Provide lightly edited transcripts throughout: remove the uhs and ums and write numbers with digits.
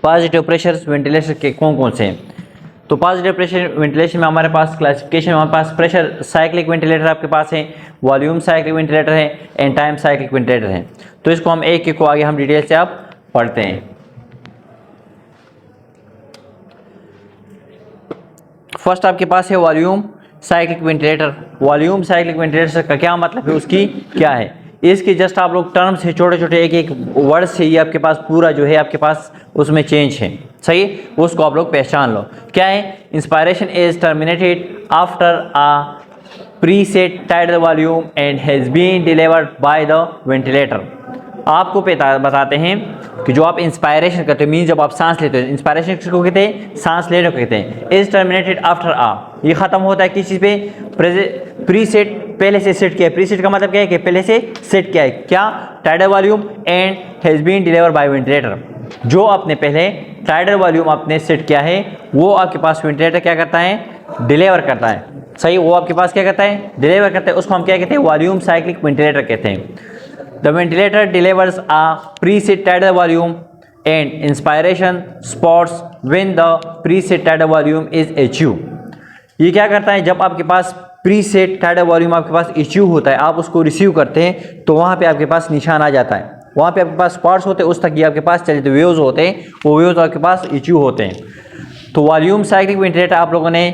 Positive pressure ventilation के कौन कौन से हैं? तो पॉजिटिव प्रेशर वेंटिलेशन में हमारे पास क्लासिफिकेशन, हमारे पास प्रेशर साइक्लिक वेंटिलेटर आपके पास है, वॉल्यूम साइक्लिक वेंटिलेटर है एंड टाइम साइक्लिक वेंटिलेटर है। तो इसको हम एक एक को आगे हम डिटेल से आप पढ़ते हैं। फर्स्ट आपके पास है volume cyclic ventilator. Volume cyclic ventilator का क्या मतलब है, उसकी क्या है, इसके जस्ट आप लोग टर्म्स है छोटे छोटे एक एक वर्ड से ही आपके पास पूरा जो है आपके पास उसमें चेंज है, सही, उसको आप लोग पहचान लो। क्या है, inspiration is terminated after a preset tidal volume and has been delivered by the ventilator. आपको बताते हैं कि जो आप इंस्पायरेशन करते हो, मीन जब आप सांस लेते हो, इंस्पायरेशन किसको कहते हैं, सांस लेने को कहते हैं। इज टर्मिनेटेड आफ्टर आ, ये खत्म होता है किस चीज़ पे, प्रीसेट, पहले से सेट किया है। प्रीसेट का मतलब क्या है कि पहले से सेट किया है, क्या, tidal volume and has been deliver by ventilator. जो आपने पहले टाइडल वॉल्यूम आपने सेट किया है वो आपके पास वेंटिलेटर क्या करता है, डिलीवर करता है, सही, वो आपके पास क्या करता है, डिलीवर करता है। उसको हम क्या कहते हैं, वॉल्यूम साइक्लिक वेंटिलेटर कहते हैं। The ventilator delivers a preset tidal volume and inspiration spots when the preset tidal volume is achieved। ये क्या करता है, जब आपके पास प्रीसेट टाइडल वॉल्यूम आपके पास अचीव होता है, आप उसको रिसीव करते हैं तो वहाँ पे आपके पास निशान आ जाता है, वहाँ पे आपके पास स्पॉट्स होते हैं, उस तक ये आपके पास चले, तो वेव्स होते हैं, वो वेव्स आपके पास अचीव होते हैं। तो वॉल्यूम साइक्लिक वेंटिलेटर आप लोगों ने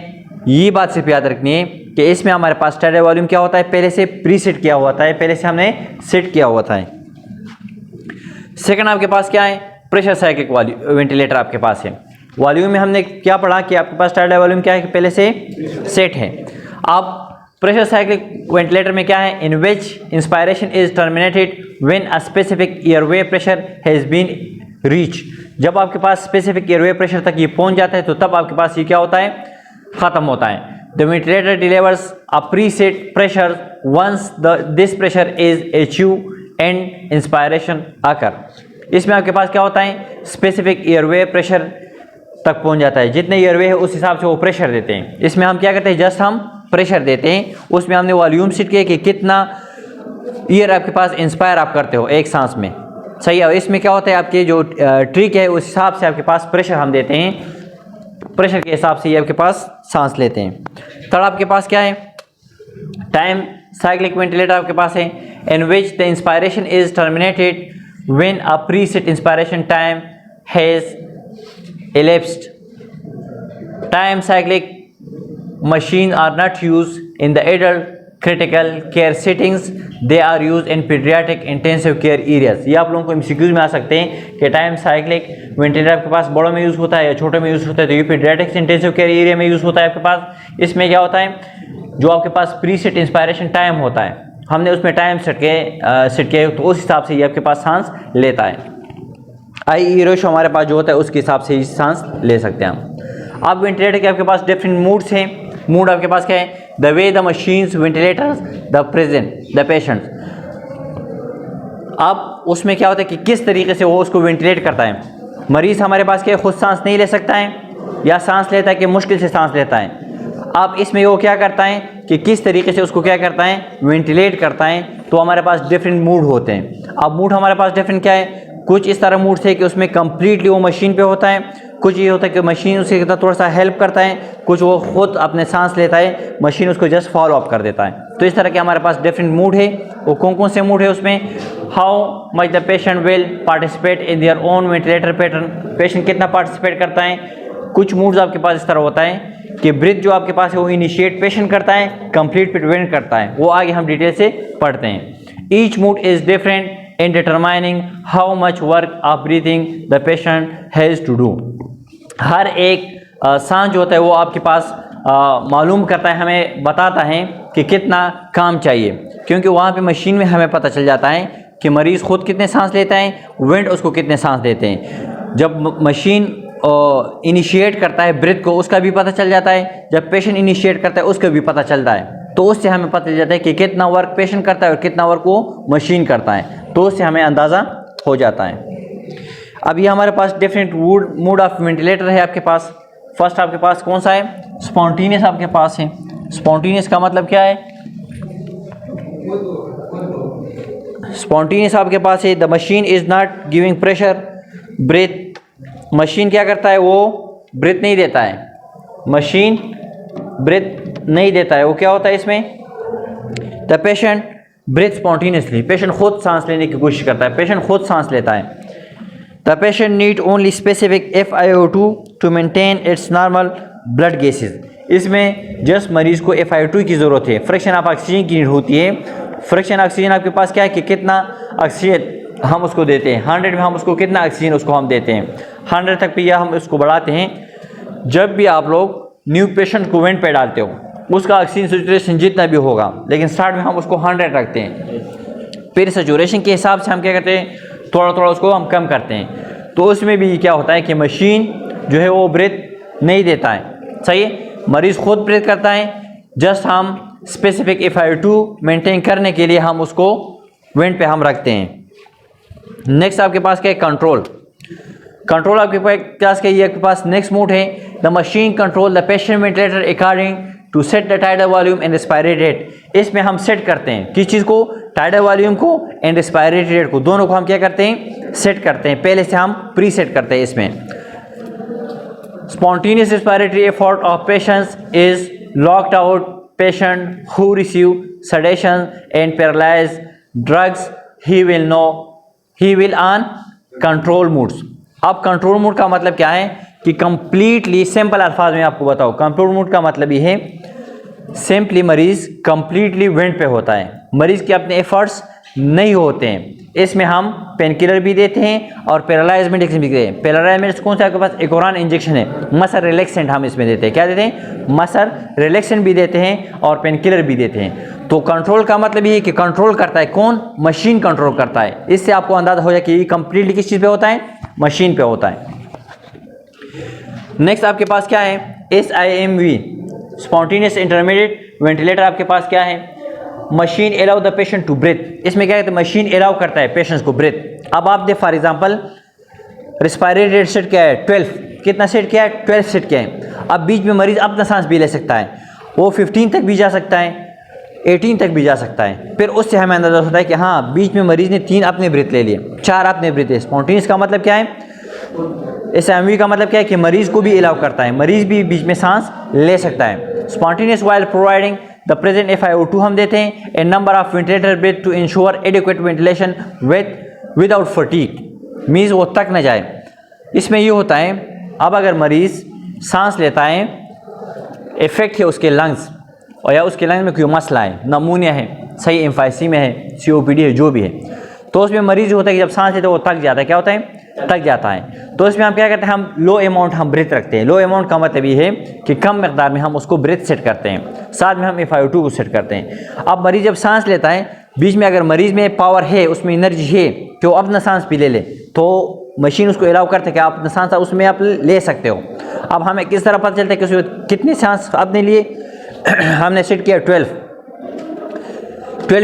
ये बात सिर्फ याद रखनी है कि इसमें हमारे पास टाइडल वॉल्यूम क्या होता है, पहले से प्रीसेट किया हुआ होता है, पहले से हमने सेट किया हुआ था। सेकंड आपके पास क्या है, प्रेशर साइक्लिक वेंटिलेटर आपके पास है। वॉल्यूम में हमने क्या पढ़ा कि आपके पास टाइडल वॉल्यूम क्या है, पहले से सेट है। अब प्रेशर साइक्लिक वेंटिलेटर में क्या है, in which inspiration is terminated when a specific airway pressure has been reach. जब आपके पास स्पेसिफिक एयरवे प्रेशर तक ये पहुंच जाता है तो तब आपके पास ये क्या होता है, खत्म होता है। The ventilator delivers a preset pressure once this pressure is achieved and inspiration occur। इसमें आपके पास क्या होता है, स्पेसिफिक एयरवे प्रेशर तक पहुंच जाता है, जितने एयरवे है उस हिसाब से वो प्रेशर देते हैं। इसमें हम क्या करते हैं, जस्ट हम प्रेशर देते हैं, उसमें हमने वॉल्यूम सेट किया कि कितना ईयर आपके पास इंस्पायर आप करते हो एक सांस में, सही है। इसमें क्या होता है, आपके जो ट्रिक है उस हिसाब से आपके पास प्रेशर हम देते हैं, प्रेशर के हिसाब से ये आपके पास सांस लेते हैं। थर्ड आपके पास क्या है, टाइम साइक्लिक वेंटिलेटर आपके पास है, in which the inspiration is terminated when a preset inspiration time has elapsed। Time cyclic machine are not used in the adult critical care settings, they are used in pediatric intensive care areas। ये आप लोगों को MCQs में आ सकते हैं कि time cyclic ventilator आपके पास बड़ों में यूज़ होता है या छोटे में यूज़ होता है, तो ये पीडियाट्रिक इंटेंसिव केयर एरिया में यूज़ होता है आपके पास। इसमें क्या होता है, जो आपके पास प्रीसेट इंस्पायरेशन टाइम होता है, हमने उसमें टाइम सेट किया तो उस हिसाब से ये आपके पास सांस लेता है। आई रेशो हमारे पास जो होता है उसके हिसाब से ही सांस ले सकते हैं हम। अब वेंटिलेटर के आपके पास डिफरेंट मूड्स हैं। मूड आपके पास क्या है, the way the machines ventilators the present the patient. अब उसमें क्या होता है कि किस तरीके से वो उसको वेंटिलेट करता है। मरीज हमारे पास क्या खुद सांस नहीं ले सकता है या सांस लेता है कि मुश्किल से सांस लेता है। अब इसमें वो क्या करता है कि किस तरीके से उसको क्या करता है, वेंटिलेट करता है। तो हमारे पास डिफरेंट मूड होते हैं। अब मूड हमारे पास डिफरेंट क्या है, कुछ इस तरह मूड है कि उसमें कंप्लीटली वो मशीन पे होता है, कुछ ये होता है कि मशीन उसे थोड़ा सा हेल्प करता है, कुछ वो खुद अपने सांस लेता है, मशीन उसको जस्ट फॉलो अप कर देता है। तो इस तरह के हमारे पास डिफरेंट मूड है। वो कौन कौन से मूड है उसमें, how much the patient will participate in their own ventilator pattern, patient कितना पार्टिसिपेट करता है। कुछ मूड्स आपके पास इस तरह होता है कि ब्रीथ जो आपके पास है वो इनिशिएट पेशेंट करता है, कंप्लीट प्रिवेंट करता है, वो आगे हम डिटेल से पढ़ते हैं। Each mood is different in determining how much work of breathing the patient has to do। हर एक सांस जो होता है वो आपके पास मालूम करता है, हमें बताता है कि कितना काम चाहिए, क्योंकि वहाँ पे मशीन में हमें पता चल जाता है कि मरीज़ खुद कितने सांस लेता है, वेंट उसको कितने सांस देते हैं। जब मशीन इनिशिएट करता है ब्रीथ को, उसका भी पता चल जाता है, जब पेशेंट इनिशिएट करता है उसका भी पता चलता है। तो उससे हमें पता चल जाता है कि कितना वर्क पेशेंट करता है और कितना वर्क वो मशीन करता है, तो उससे हमें अंदाज़ा हो जाता है। अब ये हमारे पास डिफरेंट मूड ऑफ वेंटिलेटर है आपके पास। फर्स्ट आपके पास कौन सा है, स्पॉन्टेनियस आपके पास है। स्पॉन्टेनियस का मतलब क्या है, स्पॉन्टेनियस आपके पास है the machine is not giving pressure breath machine क्या करता है, वो ब्रीथ नहीं देता है, मशीन ब्रीथ नहीं देता है। वो क्या होता है इसमें, the patient breathe spontaneously, patient खुद सांस लेने की कोशिश करता है, पेशेंट खुद सांस लेता है। The patient need only specific FiO2 to maintain its normal blood gases. इसमें जस्ट मरीज़ को FiO2 की ज़रूरत है, फ्रैक्शन ऑफ ऑक्सीजन की नीड होती है। फ्रैक्शन ऑक्सीजन आपके पास क्या है कि कितना ऑक्सीजन हम उसको देते हैं, 100 में हम उसको कितना ऑक्सीजन उसको हम देते हैं, 100 तक भी या हम उसको बढ़ाते हैं। जब भी आप लोग न्यू पेशेंट को वेंट पे डालते हो, उसका ऑक्सीजन सेचुरेशन जितना भी होगा, लेकिन स्टार्ट में हम उसको 100 रखते हैं, फिर सेचुरेशन के हिसाब से हम क्या करते हैं, थोड़ा थोड़ा उसको हम कम करते हैं। तो उसमें भी क्या होता है कि मशीन जो है वो ब्रेथ नहीं देता है, सही है, मरीज़ खुद ब्रेथ करता है, जस्ट हम स्पेसिफिक FiO2 मेंटेन करने के लिए हम उसको वेंट पे हम रखते हैं। नेक्स्ट आपके पास क्या है, कंट्रोल। कंट्रोल आपके पास क्या है, आपके पास नेक्स्ट मोड है, the machine control the patient ventilator according to set the tidal volume and respiratory rate. इसमें हम सेट करते हैं किस चीज़ को, टाइडल वॉल्यूम को एंड रेस्पिरेटरी रेट को, दोनों को हम क्या करते हैं, सेट करते हैं, पहले से हम प्री सेट करते हैं। इसमें spontaneous respiratory effort of patients is locked out patient who receive sedation and paralyse drugs he will on control modes. अब कंट्रोल मूड का मतलब क्या है कि कंप्लीटली सिंपल अल्फाज में आपको बताओ, कंट्रोल मूड का मतलब ये है सिंपली मरीज कंप्लीटली वेंट पे होता है, मरीज के अपने एफर्ट्स नहीं होते हैं। इसमें हम पेन किलर भी देते हैं और पैरालाइज मेडिसिन भी देते हैं। पैरालाइज मेडिसिन कौन सा आपके पास, एक और इंजेक्शन है, मसल रिलैक्सेंट हम इसमें देते हैं। क्या देते हैं, मसल रिलैक्सेंट भी देते हैं और पेन किलर भी देते हैं। तो कंट्रोल का मतलब ये है कि कंट्रोल करता है कौन, मशीन कंट्रोल करता है। इससे आपको अंदाजा हो जाए कि ये कंप्लीटली किस चीज़ पे होता है, मशीन पे होता है। नेक्स्ट आपके पास क्या है, SIMV स्पॉन्टेनियस इंटरमीडिएट वेंटिलेटर आपके पास क्या है, machine allow the patient to breathe. इसमें क्या कहते हैं, मशीन अलाउ करता है पेशेंट्स को ब्रेथ। अब आप दे for example respiratory rate set क्या है 12, कितना सेट किया है, 12 सेट किया है। अब बीच में मरीज अपना सांस भी ले सकता है, वो 15 तक भी जा सकता है, 18 तक भी जा सकता है। फिर उससे हमें अंदाजा होता है कि हाँ बीच में मरीज ने 3 अपने ब्रेथ ले लिए, 4 अपने ब्रेथ है। स्पॉन्टेनियस का मतलब क्या है, SIMV का मतलब क्या है कि मरीज को भी अलाउ करता है, मरीज भी बीच में सांस ले सकता है। Spontaneous while providing the present FiO2 हम देते हैं, a number of ventilator breath to ensure adequate ventilation without fatigue, means वो तक न जाए। इसमें ये होता है, अब अगर मरीज सांस लेता है, इफेक्ट है उसके लंग्स और या उसके लंग्स में कोई मसला है, नमूनिया है, सही एम्फाइसीमिया है, COPD है, जो भी है, तो उसमें मरीज होता है कि जब सांस लेते हैं वो थक जाता है। क्या होता है, थक जाता है। तो इसमें हम क्या करते हैं, हम लो अमाउंट हम ब्रेथ रखते हैं। लो अमाउंट का मतलब ये है कि कम मकदार में हम उसको ब्रेथ सेट करते हैं, साथ में हम FiO2 को सेट करते हैं। अब मरीज जब सांस लेता है, बीच में अगर मरीज में पावर है, उसमें एनर्जी है कि वो अपना सांस भी ले ले, तो मशीन उसको अलाउ करते हैं कि आप अपना सांस उसमें आप ले सकते हो। अब हमें किस तरह पता चलता है कि उसमें कितनी सांस अपने लिए हमने सेट किया 12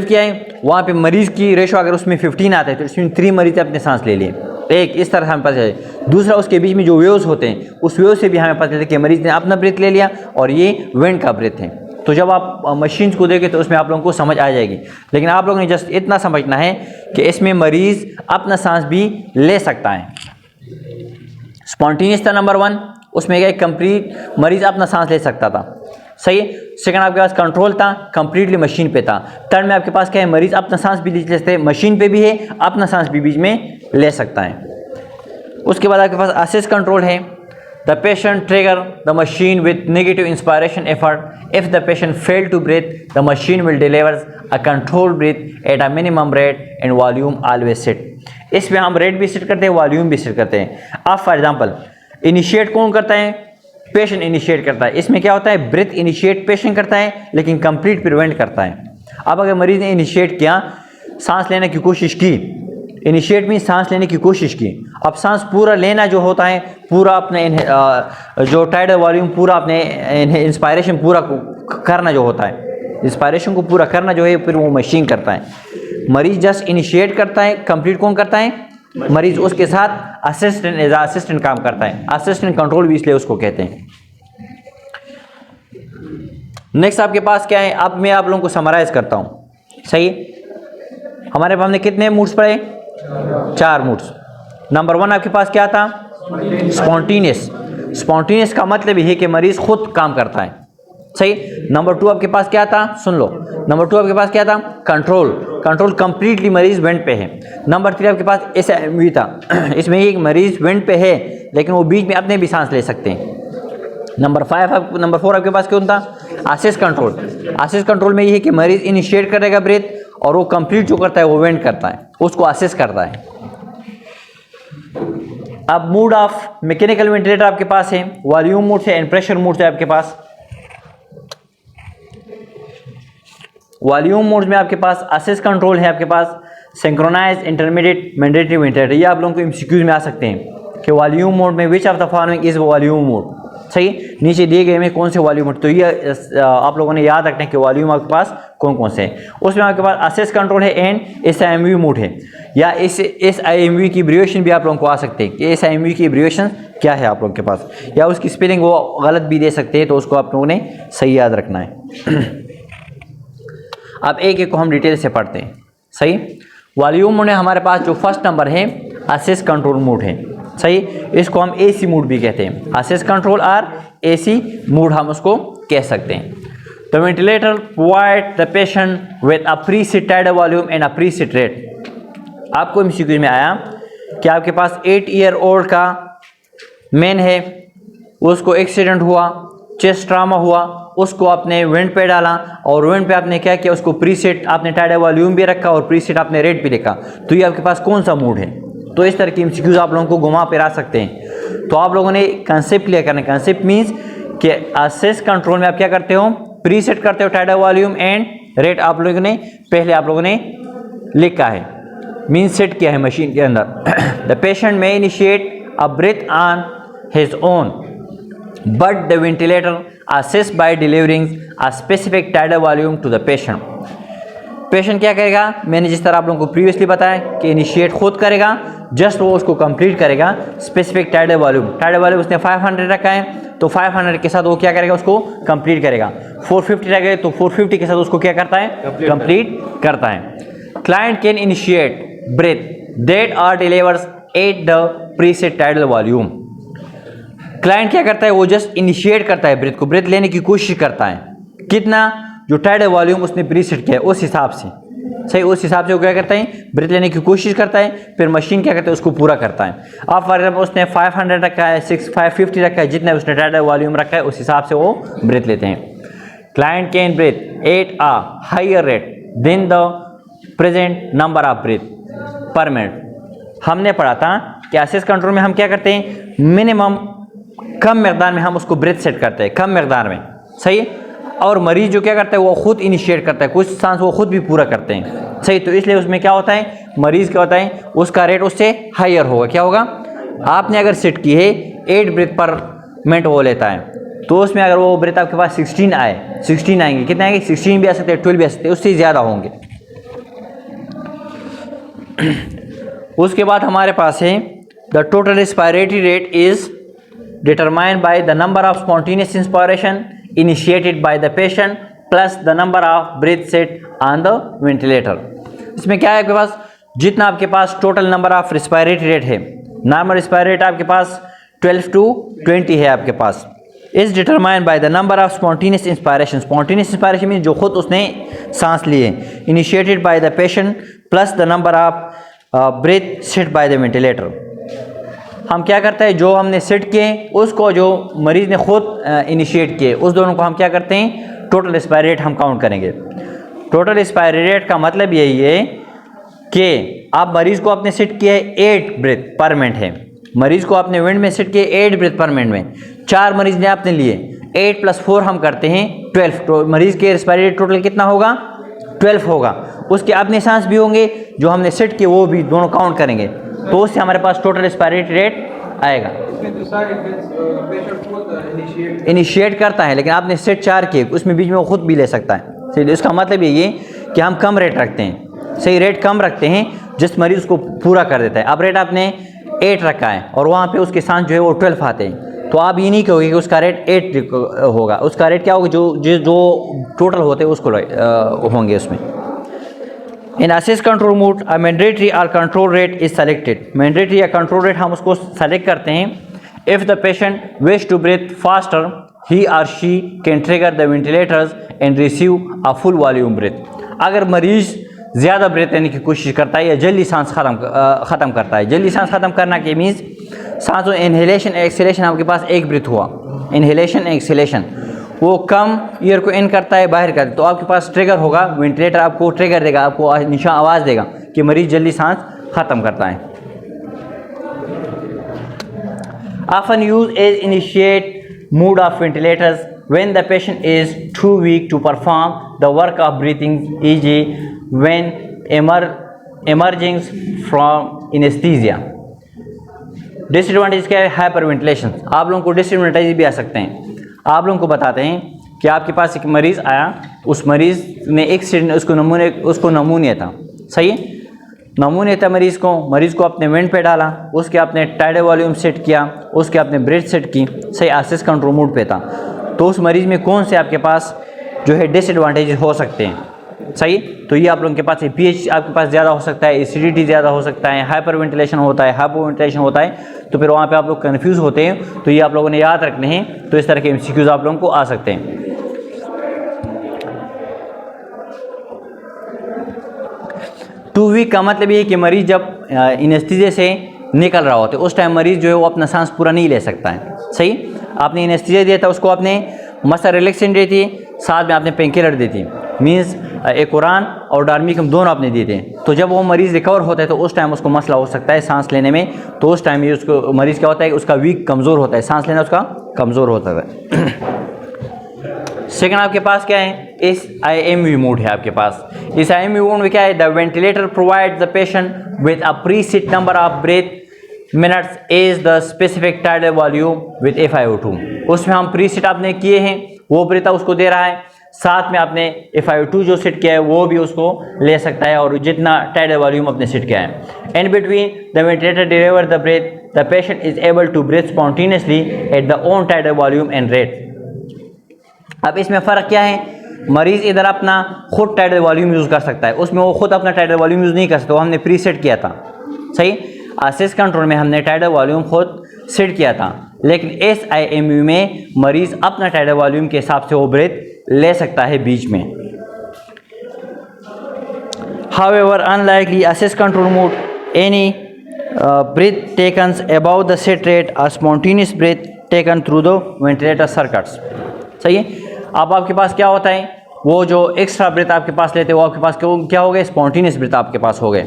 किया है। वहाँ पे मरीज़ की रेशो अगर उसमें 15 आता है तो इसमें 3 मरीज अपने सांस ले लिए, एक इस तरह हमें पता चले। दूसरा उसके बीच में जो वेव्स होते हैं, उस वेव से भी हमें पता चलता है कि मरीज़ ने अपना ब्रेथ ले लिया और ये वेंट का ब्रेथ है। तो जब आप मशीन को देखें तो उसमें आप लोगों को समझ आ जाएगी, लेकिन आप लोगों ने जस्ट इतना समझना है कि इसमें मरीज़ अपना सांस भी ले सकता है। स्पॉन्टेनियस था नंबर 1, उसमें क्या कंप्लीट मरीज़ अपना सांस ले सकता था, सही है। सेकंड आपके पास कंट्रोल था, कंप्लीटली मशीन पे था। थर्ड में आपके पास क्या है, मरीज अपना सांस भी ले सकते हैं, मशीन पे भी है, अपना सांस भी बीच में ले सकता है। उसके बाद आपके पास असिस्ट कंट्रोल है, the patient trigger the machine with negative inspiration effort, if the patient fail to breathe the machine will deliver a control breath at a minimum rate and volume always set. इसमें हम rate भी set करते हैं, volume भी set करते हैं। अब for example initiate कौन करता है, पेशेंट इनिशिएट करता है। इसमें क्या होता है, ब्रेथ इनिशिएट पेशेंट करता है, लेकिन कंप्लीट प्रिवेंट करता है। अब अगर मरीज ने इनिशिएट किया, सांस लेने की कोशिश की, इनिशिएट में सांस लेने की कोशिश की, अब सांस पूरा लेना जो होता है, पूरा अपने जो टाइडल वॉल्यूम पूरा अपने इंस्पायरेशन पूरा करना जो होता है, इंस्पायरेशन को पूरा करना जो है फिर वो मशीन करता है। मरीज जस्ट इनिशिएट करता है, कंप्लीट कौन करता है, मरीज। उसके साथ असिस्टेंट एज असिस्टेंट काम करता है, असिस्टेंट कंट्रोल भी इसलिए उसको कहते हैं। नेक्स्ट आपके पास क्या है, अब मैं आप लोगों को समराइज करता हूँ, सही। हमारे पास हमने कितने मूड्स पढ़े, 4 मूड्स। नंबर 1 आपके पास क्या था, स्पॉन्टेनियस। स्पॉन्टेनियस का मतलब ये है कि मरीज़ खुद काम करता है, सही। नंबर 2 आपके पास क्या था, सुन लो, नंबर 2 आपके पास क्या था, कंट्रोल। कंट्रोल कंप्लीटली मरीज़ वेंट पे है। नंबर 3 आपके पास SIMV था, इसमें एक मरीज़ वेंट पे है लेकिन वो बीच में अपने भी सांस ले सकते हैं। नंबर 4 आपके पास कौन था, असिस्ट कंट्रोल। असिस्ट कंट्रोल में ये है कि मरीज़ इनिशिएट करेगा ब्रीथ और वो कंप्लीट जो करता है वो वेंट करता है, उसको असिस्ट करता है। अब मोड ऑफ मैकेनिकल वेंटिलेटर आपके पास है, वॉल्यूम मोड से एंड प्रेशर मोड से आपके पास। वॉल्यूम मोड में आपके पास असिस्ट कंट्रोल है, आपके पास सिंक्रोनाइज इंटरमीडिएट मैंडेटरी वेंटिलेटर। ये आप लोगों को MCQs में आ सकते हैं कि वॉल्यूम मोड में which of the following is volume mode, सही। नीचे दिए गए में कौन से वॉल्यूम मोड, तो ये आप लोगों ने याद रखना है कि वॉल्यूम आपके पास कौन कौन से हैं। उसमें आपके पास असिस्ट कंट्रोल है एंड SIMV मोड है, या इस SIMV की एब्रिविएशन भी आप लोगों को आ सकते हैं कि SIMV की एब्रिविएशन क्या है आप लोगों के पास, या उसकी स्पेलिंग वो गलत भी दे सकते हैं, तो उसको आप लोगों ने सही याद रखना है। अब एक एक को हम डिटेल से पढ़ते हैं, सही। वॉल्यूम मोड में हमारे पास जो फर्स्ट नंबर है असिस्ट कंट्रोल मोड है, सही। इसको हम AC मोड भी कहते हैं, असिस्ट कंट्रोल और AC मोड हम उसको कह सकते हैं। The ventilator provide the patient with a preset tidal volume and a preset rate. आपको MCQ में आया कि आपके पास 8 ईयर ओल्ड का मैन है, उसको एक्सीडेंट हुआ, चेस्ट ट्रामा हुआ, उसको आपने वेंट पे डाला और वेंट पे आपने क्या किया, उसको प्रीसेट आपने टाइडल वॉल्यूम भी रखा और प्रीसेट आपने रेट भी लिखा, तो ये आपके पास कौन सा मोड है। तो इस तरह की MCQs आप लोगों को घुमा फिरा सकते हैं। तो आप लोगों ने कंसेप्ट क्लियर करना है। कंसेप्ट मीन्स कि असिस्ट कंट्रोल में आप क्या करते हो, प्रीसेट करते हो टाइडल वॉल्यूम एंड रेट आप लोगों ने पहले आप लोगों ने लिखा है, मीन्स सेट किया है मशीन के अंदर। The patient may initiate a breath on his own but the ventilator assist by delivering a specific tidal volume to the patient. Patient क्या करेगा, मैंने जिस तरह आप लोगों को प्रीवियसली बताया कि इनिशिएट खुद करेगा, जस्ट वो उसको कंप्लीट करेगा specific tidal volume. Tidal volume उसने 500 रखा है तो 500 के साथ वो क्या करेगा, उसको कंप्लीट करेगा। 450 रह गए तो 450 के साथ उसको क्या करता है, कंप्लीट करता है। Client can initiate breath that are delivers at the preset tidal volume. Client क्या करता है, वो जस्ट इनिशिएट करता है ब्रीथ को, ब्रीथ लेने की कोशिश करता है, कितना, जो टाइडल वॉल्यूम उसने प्रीसेट किया है उस हिसाब से, सही। उस हिसाब से वो क्या करता है, ब्रीथ लेने की कोशिश करता है, फिर मशीन क्या करता है, उसको पूरा करता है। अब फॉर एग्जाम्पल उसने 500 रखा है, 550 रखा है, जितना उसने टाइडल वॉल्यूम रखा है उस हिसाब से वो ब्रीथ लेते हैं। Client can breathe at a higher rate than the present number of breath per minute. हमने पढ़ा था कि असिस्ट कंट्रोल में हम क्या करते हैं, मिनिमम कम मकदार में हम उसको ब्रेथ सेट करते हैं, कम मकदार में, सही। और मरीज जो क्या करता है वो खुद इनिशिएट करता है, कुछ सांस वो खुद भी पूरा करते हैं, सही। तो इसलिए उसमें क्या होता है, मरीज क्या होता है, उसका रेट उससे हायर होगा। क्या होगा, आपने अगर सेट की है 8 ब्रेथ पर मिनट वो लेता है, तो उसमें अगर वो ब्रेथ आपके पास 16 आए, 16 आएंगे, कितने आएंगे, 16 भी आ सकते हैं, 12 भी आ सकते हैं, उससे ज़्यादा होंगे। उसके बाद हमारे पास है the total respiratory rate is determined by the number of spontaneous inspiration initiated by the patient plus the number of breath set on the ventilator। इसमें क्या है आपके पास, जितना आपके पास total number of respiratory rate है, नॉर्मल रेस्पिरेटरी रेट आपके पास 12 to 20 है आपके पास, is determined by the number of spontaneous inspiration. Spontaneous inspiration mean जो खुद उसने सांस लिए, initiated by the patient plus the number of breath set by the ventilator. हम क्या करते हैं, जो हमने सेट किए उसको जो मरीज़ ने खुद इनिशिएट किए उस दोनों को हम क्या करते हैं, टोटल एक्सपायरी रेट हम काउंट करेंगे। टोटल एक्सपायरी रेट का मतलब यही है कि आप मरीज़ को आपने सेट किया है 8 ब्रेथ पर मिनट है, मरीज़ को आपने विंड में सेट किया 8 ब्रेथ पर मिनट में, 4 मरीज़ ने आपने लिए, 8 + 4 हम करते हैं 12। तो मरीज़ के एक्सपायरी रेट टोटल कितना होगा, 12 होगा। उसके अपने सांस भी होंगे, जो हमने सेट किए वो भी दोनों काउंट करेंगे, तो उससे हमारे पास टोटल एक्सपायरी रेट आएगा। इनिशिएट करता है, लेकिन आपने सेट 4 किए, उसमें बीच में वो खुद भी ले सकता है, सही। इसका मतलब ये है कि हम कम रेट रखते हैं, सही, रेट कम रखते हैं जिस मरीज को पूरा कर देता है। अब रेट आपने 8 रखा है और वहाँ पे उसके सांस जो है वो 12 आते हैं, तो आप ये नहीं कहोगे कि उसका रेट 8 होगा, उसका रेट क्या होगा, जो टोटल होते हैं उसको होंगे उसमें। In assist control mode a mandatory और control rate is selected. Mandatory या कंट्रोल रेट हम उसको सेलेक्ट करते हैं। If the patient wish to breathe faster he और she can trigger the ventilators and receive a full volume breath. अगर मरीज़ ज़्यादा ब्रीथ लेने की कोशिश करता है या जल्दी सांस ख़त्म करता है, जल्दी सांस ख़त्म करना के मीन्स सांसों इनहेलेशन एक्सहेलेशन आपके पास एक ब्रीथ हुआ, इनहेलेशन एक्सहेलेशन, वो कम ईयर को इन करता है बाहर करता है, तो आपके पास ट्रिगर होगा, वेंटिलेटर आपको ट्रिगर देगा, आपको निशान आवाज़ देगा कि मरीज़ जल्दी सांस ख़त्म करता है। Often used as initiate mode of ventilators when the patient is too weak to perform the work of breathing, e.g. when emerging from anesthesia। Disadvantage क्या है? Hyper ventilation. आप लोगों को डिसएडवांटेज भी आ सकते हैं। आप लोगों को बताते हैं कि आपके पास एक मरीज़ आया, उस मरीज़ ने एक्सीडेंट, उसको नमूनिया था, सही है, नमूनिया था मरीज़ को अपने वेंट पे डाला, उसके आपने टाइडल वॉल्यूम सेट किया, उसके आपने ब्रेथ सेट की, सही, असिस्ट कंट्रोल मोड पे था, तो उस मरीज़ में कौन से आपके पास जो है डिसएडवांटेज हो सकते हैं, सही। तो ये आप लोगों के पास पीएच आपके पास ज़्यादा हो सकता है, एसिडिटी ज़्यादा हो सकता है, हाइपर वेंटिलेशन होता है, हाइपो वेंटिलेशन होता है, तो फिर वहाँ पे आप लोग कन्फ्यूज़ होते हैं। तो ये आप लोगों ने याद रखने हैं। तो इस तरह के एमसीक्यूज़ आप लोगों को आ सकते हैं। टू वीक का मतलब ये कि मरीज़ जब एनेस्थीसिया से निकल रहा होता है उस टाइम मरीज़ जो है वो अपना सांस पूरा नहीं ले सकता है, सही। आपने एनेस्थीसिया दिया था, उसको आपने मसल रिलैक्सेंट दी थी, साथ में आपने पेनकिलर दी थी, मीन्स एकोरान और डार्मिकम दोनों आपने दिए थे। तो जब वो मरीज़ रिकवर होता है तो उस टाइम उसको मसला हो सकता है सांस लेने में, तो उस टाइम ये उसको मरीज़ क्या होता है, उसका वीक कमज़ोर होता है, सांस लेना उसका कमज़ोर होता है। सेकंड आपके पास क्या है, इस IMV मोड है आपके पास। इस IMV मोड में क्या है, the ventilator provide the patient with a preset number of breath minutes is the specific tidal volume with FiO2। उसमें हम प्रीसेट आपने किए हैं, वो ब्रेथ उसको दे रहा है, साथ में आपने FiO2 जो सेट किया है वो भी उसको ले सकता है, और जितना टाइडल वॉल्यूम आपने सेट किया है। In between the ventilator deliver the breath, the patient is able to breathe spontaneously at the own tidal volume and rate. अब इसमें फ़र्क क्या है, मरीज़ इधर अपना खुद टाइडल वॉल्यूम यूज़ कर सकता है, उसमें वो खुद अपना टाइडल वॉल्यूम यूज़ नहीं कर सकता, वो हमने प्री सेट किया था, सही। असिस्ट कंट्रोल में हमने टाइडल वॉल्यूम खुद सेट किया था, लेकिन इस IMV में मरीज़ अपना टाइडल वॉल्यूम के हिसाब से वो ब्रेथ ले सकता है बीच में। However, unlikely assist control mode, any breath taken above the set rate or spontaneous breath taken through the ventilator circuits, सही है। अब आपके पास क्या होता है, वो जो एक्स्ट्रा ब्रेथ आपके पास लेते हैं वो आपके पास क्या हो गए, स्पॉन्टेनियस ब्रेथ आपके पास हो गए।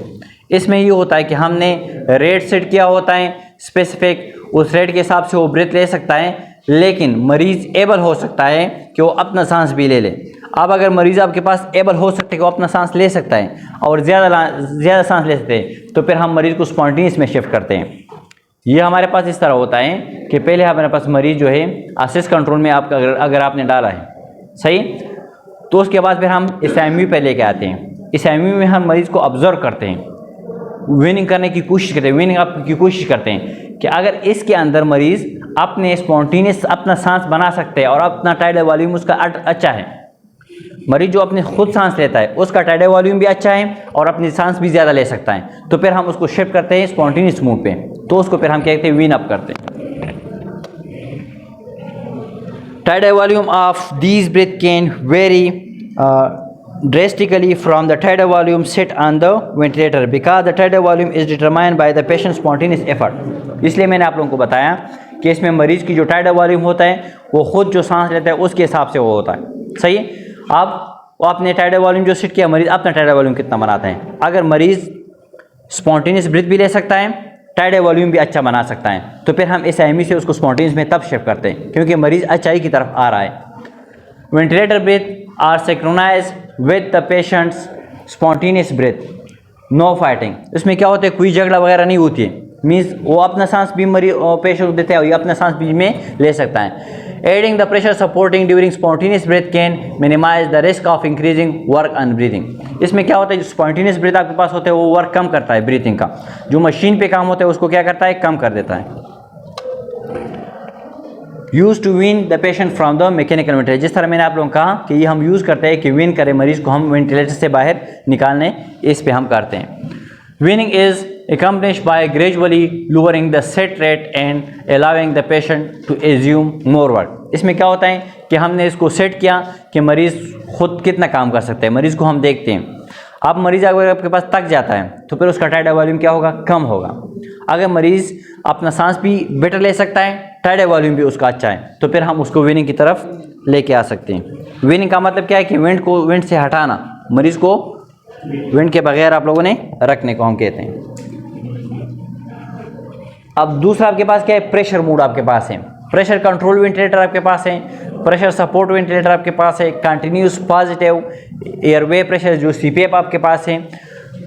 इसमें ये होता है कि हमने रेट सेट किया होता है स्पेसिफिक, उस रेट के हिसाब से वो ब्रेथ ले सकता है, लेकिन मरीज़ एबल हो सकता है कि वो अपना सांस भी ले ले। अब अगर मरीज़ आपके पास एबल हो सकता है कि वो अपना सांस ले सकता है और ज़्यादा सांस ले सकते हैं, तो फिर हम मरीज़ को स्पॉन्टेनियस में शिफ्ट करते हैं। ये हमारे पास इस तरह होता है कि पहले हमारे पास मरीज़ जो है असिस्ट कंट्रोल में आपका अगर आपने डाला है, सही, तो उसके बाद फिर हम इस IMV पे लेके आते हैं। इस IMV में हम मरीज़ को ऑब्जर्व करते हैं, विनिंग करने की कोशिश करते हैं, विनिंग अप की कोशिश करते हैं कि अगर इसके अंदर मरीज़ अपने स्पॉन्टेनियस अपना सांस बना सकते हैं और अपना टाइडल वॉल्यूम उसका अच्छा है, मरीज जो अपने खुद सांस लेता है उसका टाइडल वॉल्यूम भी अच्छा है और अपनी सांस भी ज़्यादा ले सकता है, तो फिर हम उसको शिफ्ट करते हैं स्पॉन्टेनियस मोड पे, तो उसको फिर हम कहते हैं विन अप करते हैं। Tidal volume of these breath can vary drastically from the tidal volume set on the ventilator because the tidal volume is determined by the patient's spontaneous effort। इसलिए मैंने आप लोगों को बताया कि इसमें मरीज़ की जो टाइडल वॉल्यूम होता है वो खुद जो सांस लेता है उसके हिसाब से वो होता है, सही। अब आपने टाइडल वॉल्यूम जो सेट किया, मरीज़ अपना टाइडल वॉल्यूम कितना बनाता है। अगर मरीज़ स्पॉन्टेनियस ब्रीथ भी ले सकता है, टाइडल वॉल्यूम भी अच्छा बना सकता है, तो फिर हम इस IMV से उसको स्पॉन्टेनियस में तब शिफ्ट करते हैं क्योंकि मरीज़ अच्छाई की तरफ आ रहा है। Ventilator breath are synchronise with the patient's spontaneous breath, no fighting. इसमें क्या होता है, कोई झगड़ा वगैरह नहीं होती है, मीन्स वो अपना सांस भी पेशेंट देते हैं और ये अपना सांस बीच में ले सकता है। Adding the pressure supporting during spontaneous breath can minimise the risk of increasing work on breathing. इसमें क्या होता है, जो स्पॉन्टेनियस ब्रेथ आपके पास होता है वो वर्क कम करता है ब्रीथिंग का, जो मशीन पे काम होता है उसको क्या करता है, कम कर देता है। Use to wean the patient from the mechanical ventilator. जिस तरह मैंने आप लोगों को कहा कि ये हम यूज़ करते हैं कि वीन करें मरीज़ को, हम वेंटिलेटर से बाहर निकालने, इस पे हम करते हैं। Weaning is accompanied by gradually lowering the set rate and allowing the patient to assume more work। इसमें क्या होता है कि हमने इसको सेट किया कि मरीज़ खुद कितना काम कर सकता है, मरीज़ को हम देखते हैं। अब मरीज़ अगर आपके पास थक जाता है तो फिर उसका टाइडल वॉल्यूम क्या होगा, कम होगा। अगर मरीज़ अपना सांस भी बेटर ले सकता है, टाइडल वॉल्यूम भी उसका अच्छा है, तो फिर हम उसको वीनिंग की तरफ लेके आ सकते हैं। वीनिंग का मतलब क्या है कि विंड से हटाना, मरीज़ को विंड के बगैर आप लोगों ने रखने को हम कहते हैं। अब दूसरा आपके पास क्या है, प्रेशर मोड आपके पास है। प्रेशर कंट्रोल वेंटिलेटर आपके पास है, प्रेशर सपोर्ट वेंटिलेटर आपके पास है, कंटिन्यूस पॉजिटिव एयरवे प्रेशर जो सीपीएफ आपके पास है,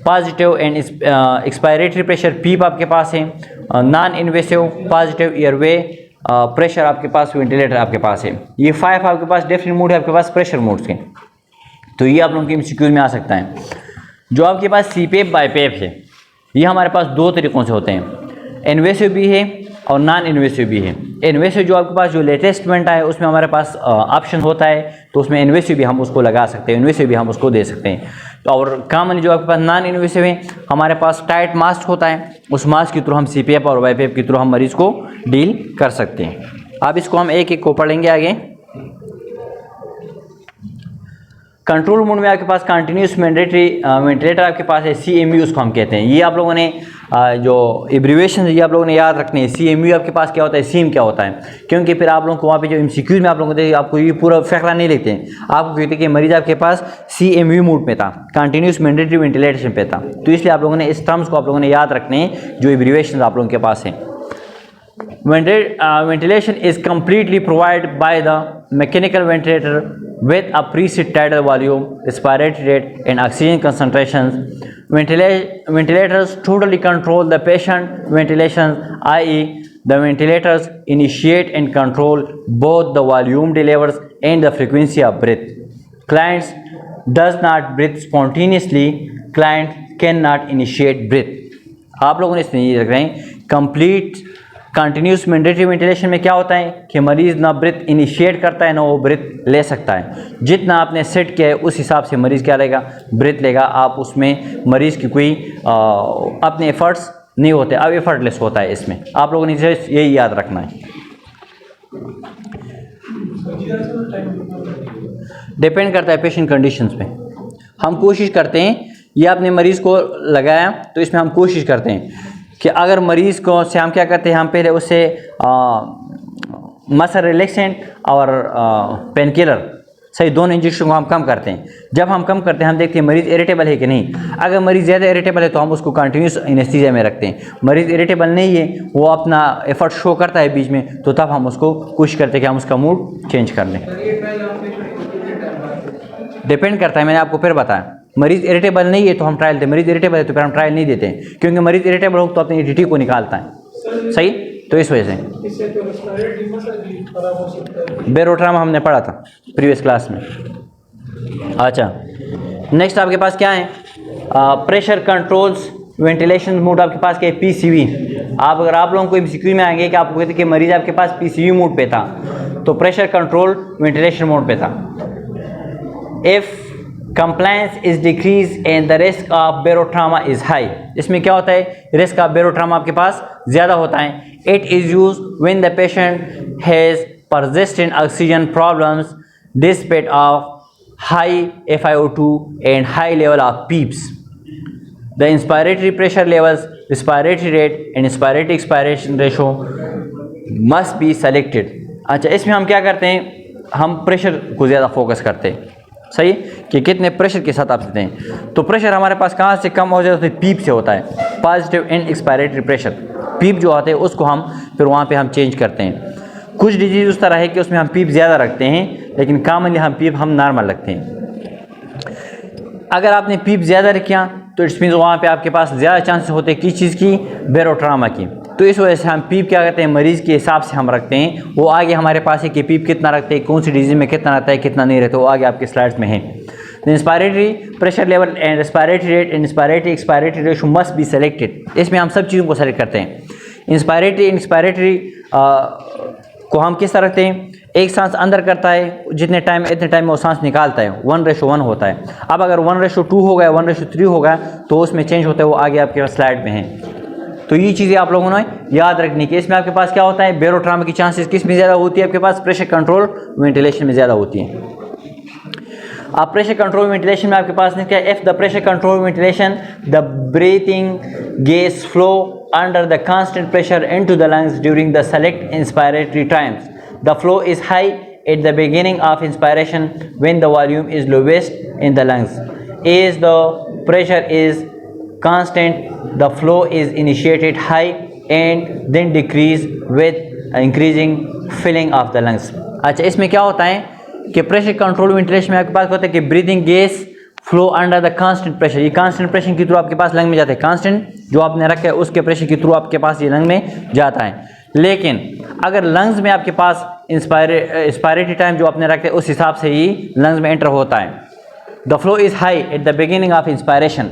पॉजिटिव एंड एक्सपायरेटरी प्रेशर पीप आपके पास है, non invasive positive airway pressure आपके पास वेंटिलेटर आपके पास है। ये 5 आपके पास डिफरेंट मोड है आपके पास प्रेशर मोड्स के। तो ये आप लोगों के एमसीक्यूज में आ सकता है। जो आपके पास सीपीएफ बाईपेफ है, ये हमारे पास 2 तरीक़ों से होते हैं, इन्वेसिव भी है और नॉन इन्वेसिव भी है। इन्वेसिव जो आपके पास जो लेटेस्ट इवेंट आया उसमें हमारे पास ऑप्शन होता है, तो उसमें इन्वेसिव भी हम उसको लगा सकते हैं, इन्वेसिव भी हम उसको दे सकते हैं। तो और कॉमनली जो आपके पास नॉन इन्वेसिव है, हमारे पास टाइट मास्क होता है, उस मास्क के थ्रू हम सीपीएफ और वाईपीएफ के थ्रू हम मरीज़ को डील कर सकते हैं। अब इसको हम एक एक को पढ़ेंगे आगे। कंट्रोल मोड में आपके पास कंटिन्यूस मैंडेटरी वेंटिलेटर आपके पास है, CMU उसको हम कहते हैं। ये आप लोगों ने जो एब्रीविएशन है ये आप लोगों ने याद रखने हैं। CMU आपके पास क्या होता है, सीम क्या होता है, क्योंकि फिर आप लोगों को वहाँ पे जो MCQ में आप लोगों को देखिए आपको ये पूरा फैसला नहीं लिखते हैं, आपको कहते हैं कि मरीज आपके पास CMU मोड में था, कंटिन्यूस मैंडेटरी वेंटिलेशन पे था। तो इसलिए आप लोगों ने इस टर्म्स को आप लोगों ने याद रखने हैं जो एब्रीविएशन आप लोगों के पास है। Ventilation is completely provided by the mechanical ventilator with a preset tidal volume, respiratory rate, and oxygen concentrations. Ventilators totally control the patient ventilation, i.e., the ventilators initiate and control both the volume delivered and the frequency of breath. Clients does not breathe spontaneously. Client cannot initiate breath. आप लोगों ने इसमें ये रख रहे हैं complete continuous mandatory ventilation में क्या होता है कि मरीज़ ना ब्रेथ इनिशिएट करता है ना वो ब्रेथ ले सकता है। जितना आपने सेट किया है उस हिसाब से मरीज़ क्या लेगा, ब्रेथ लेगा। आप उसमें मरीज़ की कोई अपने एफर्ट्स नहीं होते, अब एफर्टलेस होता है। इसमें आप लोगों ने यही याद रखना है। डिपेंड करता है पेशेंट कंडीशंस पे। हम कोशिश करते हैं, ये आपने मरीज़ को लगाया तो इसमें हम कोशिश करते हैं कि अगर मरीज़ को से हम क्या करते हैं, हम पहले उससे मसल रिलैक्सेंट और पेन किलर सही दोनों इंजेक्शन को हम कम करते हैं। जब हम कम करते हैं हम देखते हैं मरीज़ इरिटेबल है कि नहीं। अगर मरीज़ ज़्यादा इरिटेबल है तो हम उसको कंटिन्यूस एनेस्थीसिया में रखते हैं। मरीज़ इरिटेबल नहीं है, वो अपना एफर्ट शो करता है बीच में, तो तब हम उसको कोशिश करते हैं कि हम उसका मूड चेंज कर लें। डिपेंड करता है, मैंने आपको फिर बताया। मरीज़ इरिटेबल नहीं है तो हम ट्रायल देते, मरीज़ इरिटेबल है तो फिर हम ट्रायल नहीं देते हैं, क्योंकि मरीज़ इरिटेबल हो तो अपनी एडिटी को निकालता है। सही, तो इस वजह से बेरोट्रामा हमने पढ़ा था प्रीवियस क्लास में। अच्छा, नेक्स्ट आपके पास क्या है, प्रेशर कंट्रोल्स वेंटिलेशन मोड आपके पास क्या है, PCV। अगर आप लोगों को MCQ में आएंगे कि आपको कहते हैं कि मरीज़ आपके पास PCV मोड पे था, तो प्रेशर कंट्रोल वेंटिलेशन मोड पे था। If compliance is decreased and the risk of barotrauma is high, इसमें क्या होता है, रिस्क ऑफ बेरोट्रामा आपके पास ज़्यादा होता है। It is used when the patient has persistent oxygen problems despite of high FiO2 and high level of PEEPs. The inspiratory pressure levels, respiratory rate and respiratory expiration ratio must be selected। अच्छा, इसमें हम क्या करते हैं, हम pressure को ज़्यादा focus करते हैं। सही, कि कितने प्रेशर के साथ आप देते हैं। तो प्रेशर हमारे पास कहाँ से कम हो जाता है, पीप से होता है, पॉजिटिव एंड एक्सपायरेटरी प्रेशर। पीप जो आते हैं उसको हम फिर वहाँ पे हम चेंज करते हैं। कुछ डिजीज़ उस तरह है कि उसमें हम पीप ज़्यादा रखते हैं, लेकिन कॉमनली हम पीप हम नॉर्मल रखते हैं। अगर आपने पीप ज़्यादा रखा तो इट्स मीन्स वहाँ पे आपके पास ज़्यादा चांसेस होते हैं किस चीज़ की, बेरोट्रामा की। तो इस वजह से हम पीप क्या करते हैं, मरीज़ के हिसाब से हम रखते हैं। वो आगे हमारे पास है कि पीप कितना रखते हैं, कौन सी डिजीज़ में कितना रहता है, कितना नहीं रहता, वो आगे आपके स्लाइड्स में है। Inspiratory pressure level and respiratory rate and inspiratory expiratory ratio must be selected. इसमें हम सब चीज़ों को सेलेक्ट करते हैं। इंस्पायरेटरी को हम किस तरह रखते हैं, एक सांस अंदर करता है जितने टाइम इतने टाइम में वो सांस निकालता है, 1:1 होता है। अब अगर 1:2 हो गया, 1:3 हो गया तो उसमें चेंज होता है, वो आगे आपके पास स्लाइड में है। तो ये चीज़ें आप लोगों ने याद रखनी कि इसमें आपके पास क्या होता है, बेरोट्रामा की चांसेस किस में ज़्यादा होती है, आपके पास प्रेशर कंट्रोल वेंटिलेशन में ज़्यादा होती है। अब प्रेशर कंट्रोल वेंटिलेशन में आपके पास क्या, if the pressure control ventilation the breathing gas flow under the constant pressure into the lungs during the select inspiratory times, the flow is high at the beginning of inspiration when the volume is lowest in the lungs. As the pressure is constant, the flow is initiated high and then decrease with increasing filling of the lungs. अच्छा, इसमें क्या होता है कि pressure control ventilation में आपके पास होता है कि breathing gas flow under the constant pressure, ये कांस्टेंट प्रेशर के थ्रू आपके पास लंग में जाता है, कांस्टेंट जो आपने रखा है उसके प्रेशर के थ्रू आपके पास ये लंग में जाता है। लेकिन अगर लंग्स में आपके पास इंस्पायरेटरी टाइम जो आपने रखा है उस हिसाब से ही लंग्स में एंटर होता है। The flow is high at the beginning of inspiration,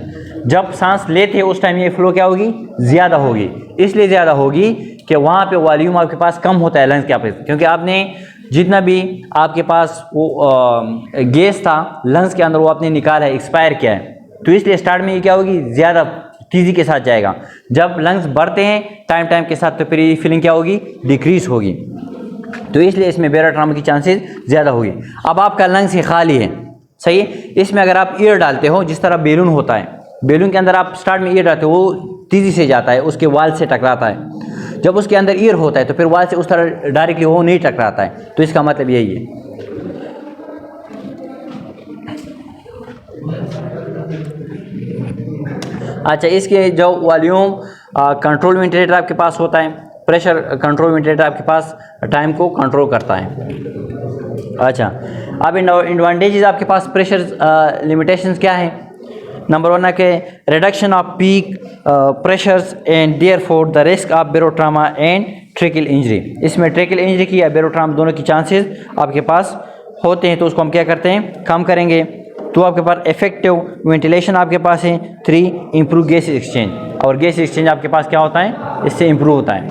जब सांस लेते हैं उस टाइम ये फ्लो क्या होगी, ज़्यादा होगी। इसलिए ज़्यादा होगी कि वहाँ पे वॉल्यूम आपके पास कम होता है लंग्स के आपके, क्योंकि आपने जितना भी आपके पास वो गैस था लंग्स के अंदर वो आपने निकाला है, एक्सपायर किया है, तो इसलिए स्टार्ट में ये क्या होगी, ज़्यादा तेज़ी के साथ जाएगा। जब लंग्स बढ़ते हैं टाइम के साथ तो फिर ये फीलिंग क्या होगी, डिक्रीज होगी। तो इसलिए इसमें बेरोट्रामा की चांसेस ज़्यादा होगी। अब आपका लंग्स ही खाली है, सही, इसमें अगर आप एयर डालते हो, जिस तरह बैलून होता है, बैलून के अंदर आप स्टार्ट में एयर डालते हो, वो तेज़ी से जाता है, उसके वाल से टकराता है। जब उसके अंदर एयर होता है तो फिर वाल से उस तरह डायरेक्टली वो नहीं टकराता है। तो इसका मतलब यही है। अच्छा, इसके जो वॉल्यूम कंट्रोल वेंटिलेटर आपके पास होता है, प्रेशर कंट्रोल वेंटिलेटर आपके पास टाइम को कंट्रोल करता है। अच्छा, अब एडवांटेजेस आपके पास प्रेशर लिमिटेशंस क्या है। नंबर 1 है कि reduction of peak pressures and therefore the risk of barotrauma and tracheal injury. इसमें ट्रेकिल इंजरी की या बेरोट्रामा दोनों की चांसेस आपके पास होते हैं, तो उसको हम क्या करते हैं, कम करेंगे। तो आपके पास इफेक्टिव वेंटिलेशन आपके पास है। 3 इम्प्रूव गैस एक्सचेंज, और गैस एक्सचेंज आपके पास क्या होता है, इससे इम्प्रूव होता है।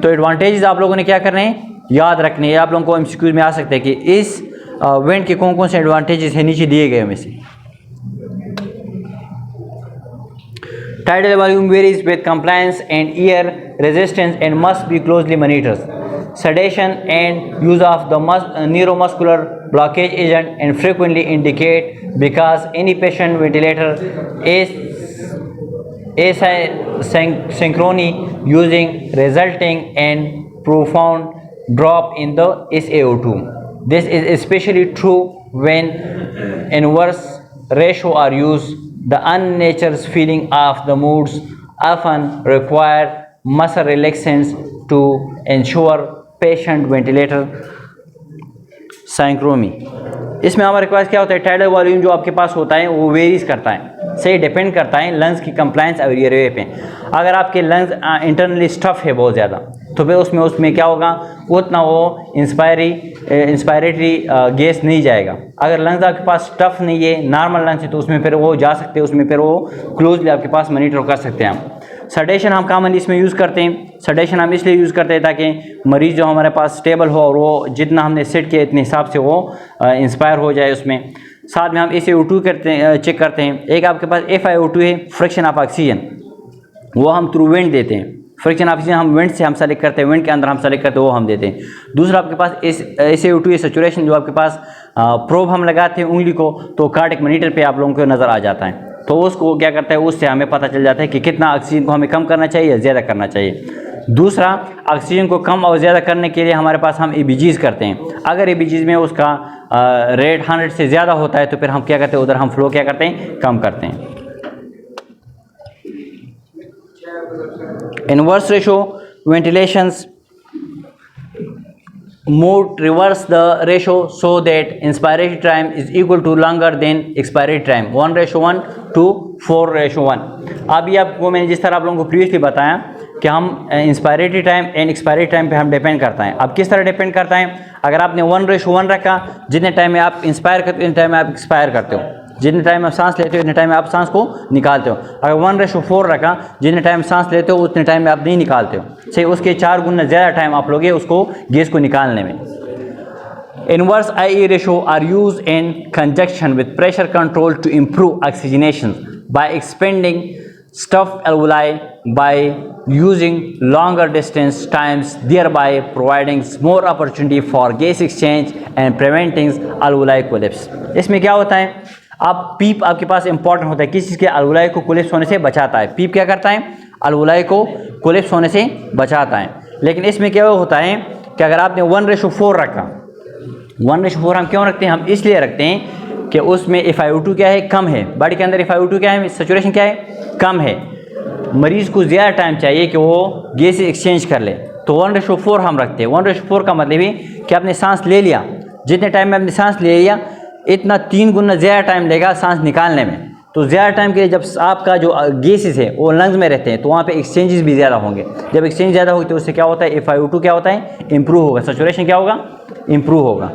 तो एडवांटेजेस आप लोगों ने क्या करने हैं, याद रखने हैं। आप लोगों को एमसीक्यूज में आ सकते हैं कि इस वेंट के कौन कौन से एडवांटेजेस हैं, नीचे दिए गए में से। Tidal volume varies with compliance and ear resistance and must be closely monitored. Sedation and use of the neuromuscular blockage agent and frequently indicate because any patient ventilator asynchrony using resulting and profound drop in the SaO2. This is especially true when inverse ratio are used. The unnatural feeling of the moods often require muscle relaxants to ensure patient ventilator synchrony. इसमें हमारे पास क्या होता है, tidal volume जो आपके पास होता है वो वेरीज करता है, सही डिपेंड करता है लंग्स की कंप्लायंस और एयरवे पे। अगर आपके लंग्स इंटरनली स्टफ है बहुत ज़्यादा, तो फिर उसमें क्या होगा, उतना वो इंस्पायरेटरी गैस नहीं जाएगा। अगर लंग्स आपके पास स्टफ नहीं है, नॉर्मल लंग्स है, तो उसमें फिर वो जा सकते हैं, उसमें फिर वो क्लोजली आपके पास मॉनिटर कर सकते हैं हम। सडेशन हम कॉमनली इसमें यूज़ करते हैं। सडेशन हम इसलिए यूज़ करते हैं ताकि मरीज़ जो हमारे पास स्टेबल हो और वो जितना हमने सेट किया इतने हिसाब से वो इंस्पायर हो जाए उसमें। साथ में हम SaO2 चेक करते हैं। एक आपके पास FiO2 है, फ्रिक्शन ऑफ ऑक्सीजन, वो हम थ्रू वेंट देते हैं। फ्रिक्शन ऑफ ऑक्सीजन हम वेंट से हम सेलेक्ट करते हैं, वेंट के अंदर हम सेलेक्ट करते हैं, वो हम देते हैं। दूसरा आपके पास SaO2 सैचुरेशन, जो आपके पास प्रोब हम लगाते हैं उंगली को, तो कार्डिक मॉनिटर पे आप लोगों को नज़र आ जाता है। तो उसको क्या करता है, उससे हमें पता चल जाता है कि कितना ऑक्सीजन को हमें कम करना चाहिए या ज़्यादा करना चाहिए। दूसरा, ऑक्सीजन को कम और ज़्यादा करने के लिए हमारे पास हम EBGs करते हैं। अगर EBGs में उसका रेट 100 से ज़्यादा होता है तो फिर हम क्या करते हैं, उधर हम फ्लो क्या करते हैं, कम करते हैं। Inverse ratio ventilations mode reverse the ratio so that inspiration time is equal to longer than expiration time, 1:1 to 4:1। अभी आपको मैंने जिस तरह आप लोगों को प्रीवियसली बताया कि हम inspiratory time and expiry time पे हम डिपेंड करता है। अब किस तरह डिपेंड करता है, अगर आपने 1:1 रखा, जितने टाइम में आप इंस्पायर करते हो उतने टाइम में आप एक्सपायर करते हो, जितने टाइम आप सांस लेते हो उतने टाइम में आप सांस को निकालते हो। अगर 1:4 रखा, जितने टाइम सांस लेते हो उतने टाइम में आप नहीं निकालते हो, सही उसके 4 गुना ज़्यादा टाइम आप लोगे उसको गैस को निकालने में। Inverse IE ratio are used in conjunction with pressure control to improve oxygenation by expanding stuffed alveoli by using longer distance times, thereby providing more opportunity for gas exchange and preventing alveoli collapse। इसमें क्या होता है, आप पीप आपके पास important होता है, किसी चीज़ के alveoli को कोलेप्स होने से बचाता है। पीप क्या करता है, alveoli को कोलेप्स होने से बचाता है। लेकिन इसमें क्या होता है कि अगर आपने 1:4 रखा, 1:4 हम क्यों रखते हैं, हम इसलिए रखते हैं कि उसमें FiO2 क्या है, कम है, बॉडी के अंदर FiO2 क्या है, सैचुरेशन क्या है, कम है। मरीज़ को ज़्यादा टाइम चाहिए कि वो गैस एक्सचेंज कर ले, तो 1:4 हम रखते हैं। 1:4 का मतलब ही कि आपने सांस ले लिया, जितने टाइम में आपने सांस ले लिया इतना 3 गुना ज़्यादा टाइम लेगा सांस निकालने में। तो ज़्यादा टाइम के लिए जब आपका जो गैसेस है वो लंग्स में रहते हैं तो वहाँ पे एक्सचेंजेस भी ज़्यादा होंगे। जब एक्सचेंज ज़्यादा होगी तो उससे क्या होता है, FiO2 क्या होता है, इम्प्रूव होगा, सैचुरेशन क्या होगा, इम्प्रूव होगा।